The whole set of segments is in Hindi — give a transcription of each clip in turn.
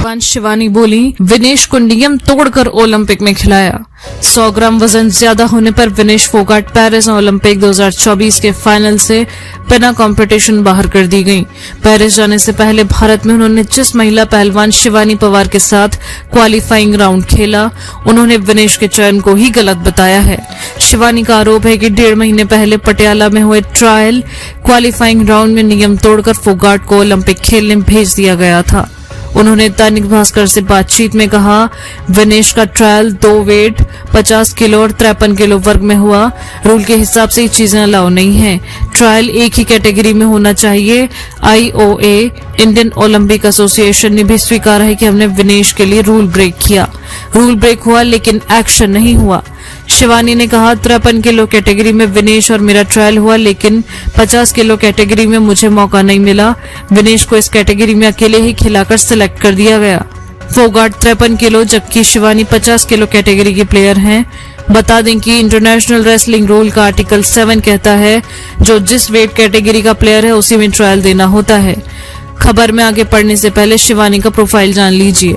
पहलवान शिवानी बोली, विनेश को नियम तोड़कर ओलंपिक में खिलाया। 100 ग्राम वजन ज्यादा होने पर विनेश फोगाट पेरिस ओलंपिक 2024 के फाइनल से बिना कंपटीशन बाहर कर दी गई। पेरिस जाने से पहले भारत में उन्होंने जिस महिला पहलवान शिवानी पवार के साथ क्वालिफाइंग राउंड खेला, उन्होंने विनेश के चयन को ही गलत बताया है। शिवानी का आरोप है कि 1.5 महीने पहले पटियाला में हुए ट्रायल क्वालिफाइंग राउंड में नियम तोड़कर फोगाट को ओलंपिक खेलने भेज दिया गया था। उन्होंने दैनिक भास्कर से बातचीत में कहा, विनेश का ट्रायल 2 वेट 50 किलो और 53 किलो वर्ग में हुआ। रूल के हिसाब से ये चीजें अलाउ नहीं है। ट्रायल एक ही कैटेगरी में होना चाहिए। IOA इंडियन ओलंपिक एसोसिएशन ने भी स्वीकारा है कि हमने विनेश के लिए रूल ब्रेक किया। रूल ब्रेक हुआ लेकिन एक्शन नहीं हुआ। शिवानी ने कहा, 53 किलो कैटेगरी में विनेश और मेरा ट्रायल हुआ, लेकिन 50 किलो कैटेगरी में मुझे मौका नहीं मिला। विनेश को इस कैटेगरी में अकेले ही खिलाकर सिलेक्ट कर दिया गया। फोगाट 53 किलो जबकि शिवानी 50 किलो कैटेगरी की प्लेयर हैं। बता दें कि इंटरनेशनल रेसलिंग रूल का आर्टिकल 7 कहता है, जो जिस वेट कैटेगरी का प्लेयर है उसी में ट्रायल देना होता है। खबर में आगे पढ़ने से पहले शिवानी का प्रोफाइल जान लीजिए।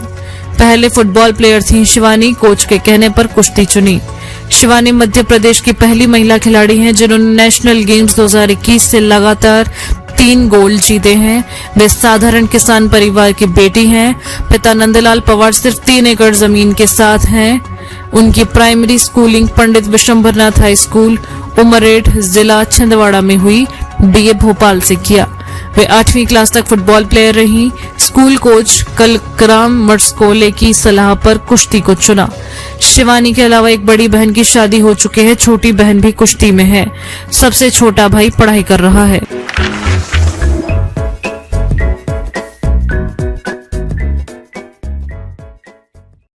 पहले फुटबॉल प्लेयर थी शिवानी, कोच के कहने पर कुश्ती चुनी। शिवानी मध्य प्रदेश की पहली महिला खिलाड़ी हैं जिन्होंने नेशनल गेम्स 2021 से लगातार 3 गोल्ड जीते हैं। वे साधारण किसान परिवार की बेटी हैं। पिता नंदलाल पवार सिर्फ 3 एकड़ जमीन के साथ हैं। उनकी प्राइमरी स्कूलिंग पंडित विशंभरनाथ हाई स्कूल, उमरेठ, जिला छिंदवाड़ा में हुई। BA भोपाल से किया। वे 8वीं क्लास तक फुटबॉल प्लेयर रहीं। स्कूल कोच कलकराम मर्सकोले की सलाह पर कुश्ती को चुना। शिवानी के अलावा एक बड़ी बहन की शादी हो चुकी है। छोटी बहन भी कुश्ती में है। सबसे छोटा भाई पढ़ाई कर रहा है।